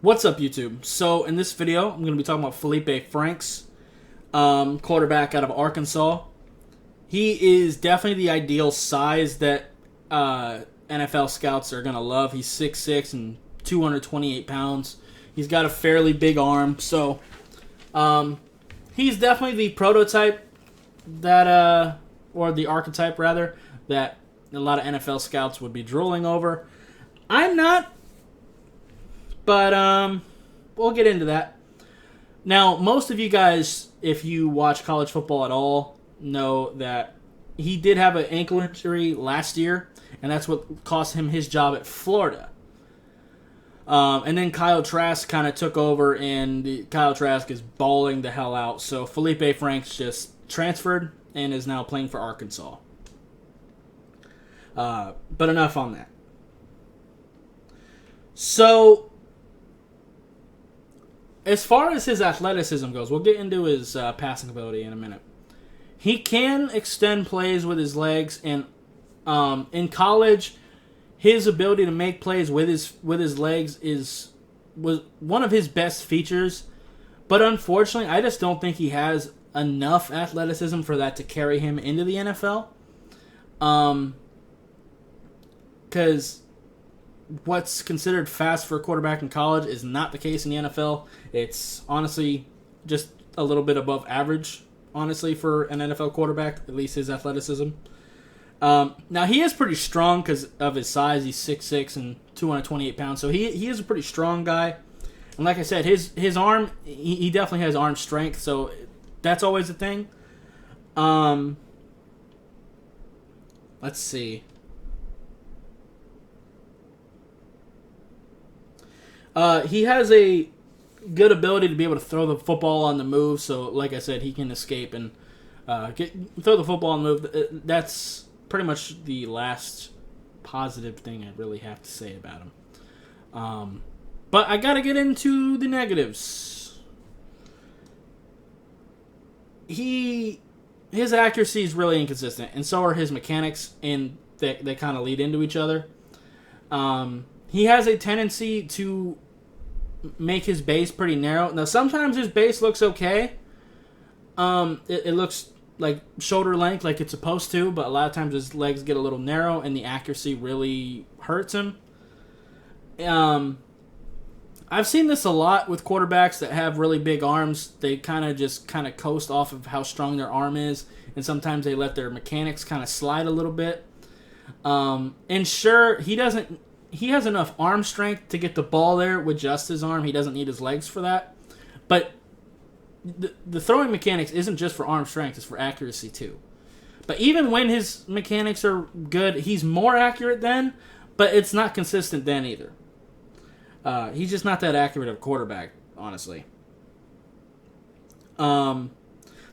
What's up, YouTube? So in this video, I'm going to be talking about Feleipe Franks, quarterback out of Arkansas. He is definitely the ideal size that NFL scouts are going to love. He's 6'6" and 228 pounds. He's got a fairly big arm, so he's definitely the prototype that, or the archetype rather, that a lot of NFL scouts would be drooling over. I'm not. But we'll get into that. Now, most of you guys, if you watch college football at all, know that he did have an ankle injury last year, and that's what cost him his job at Florida. And then Kyle Trask kind of took over, and Kyle Trask is balling the hell out. So Feleipe Franks just transferred and is now playing for Arkansas. But enough on that. So, as far as his athleticism goes, we'll get into his passing ability in a minute. He can extend plays with his legs, and in college, his ability to make plays with his legs was one of his best features. But unfortunately, I just don't think he has enough athleticism for that to carry him into the NFL. Because what's considered fast for a quarterback in college is not the case in the NFL. It's honestly just a little bit above average, honestly, for an NFL quarterback, at least his athleticism. Now, he is pretty strong because of his size. He's 6'6" and 228 pounds, so he is a pretty strong guy. And like I said, his arm, he definitely has arm strength, so that's always a thing. Let's see. He has a good ability to be able to throw the football on the move. So, like I said, he can escape and throw the football on the move. That's pretty much the last positive thing I really have to say about him. But I got to get into the negatives. His accuracy is really inconsistent, and so are his mechanics, and they kind of lead into each other. He has a tendency to make his base pretty narrow. Now, sometimes his base looks okay. It looks like shoulder length, like it's supposed to, but a lot of times his legs get a little narrow, and the accuracy really hurts him. I've seen this a lot with quarterbacks that have really big arms. They kind of coast off of how strong their arm is, and sometimes they let their mechanics kind of slide a little bit. And sure, he has enough arm strength to get the ball there with just his arm. He doesn't need his legs for that. But the throwing mechanics isn't just for arm strength, it's for accuracy too. But even when his mechanics are good, he's more accurate then, but it's not consistent then either. He's just not that accurate of a quarterback, honestly.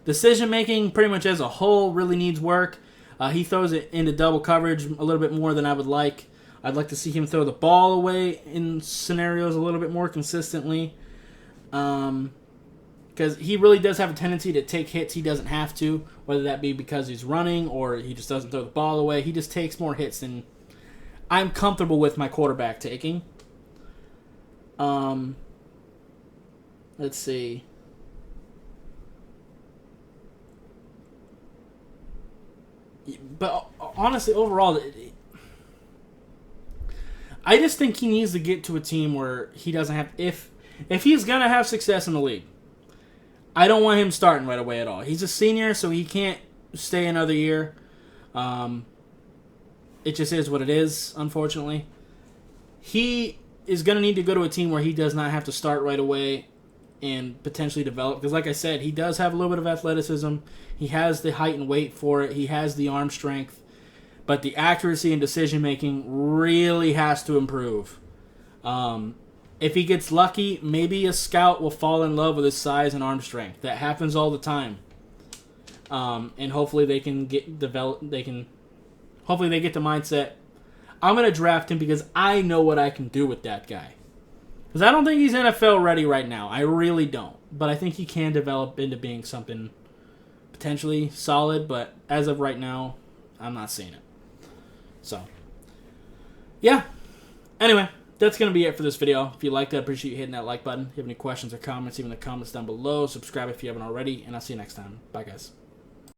Decision making pretty much as a whole really needs work. He throws it into double coverage a little bit more than I would like. I'd like to see him throw the ball away in scenarios a little bit more consistently. Because he really does have a tendency to take hits he doesn't have to, whether that be because he's running or he just doesn't throw the ball away. He just takes more hits than I'm comfortable with my quarterback taking. Let's see. But honestly, overall, I just think he needs to get to a team where he doesn't have... If he's going to have success in the league, I don't want him starting right away at all. He's a senior, so he can't stay another year. It just is what it is, unfortunately. He is going to need to go to a team where he does not have to start right away and potentially develop. Because like I said, he does have a little bit of athleticism. He has the height and weight for it. He has the arm strength. But the accuracy and decision-making really has to improve. If he gets lucky, maybe a scout will fall in love with his size and arm strength. That happens all the time. And hopefully they can hopefully they get the mindset, I'm going to draft him because I know what I can do with that guy. Because I don't think he's NFL ready right now. I really don't. But I think he can develop into being something potentially solid. But as of right now, I'm not seeing it. So, yeah. Anyway, that's going to be it for this video. If you liked it, I appreciate you hitting that like button. If you have any questions or comments, leave in the comments down below. Subscribe if you haven't already, and I'll see you next time. Bye, guys.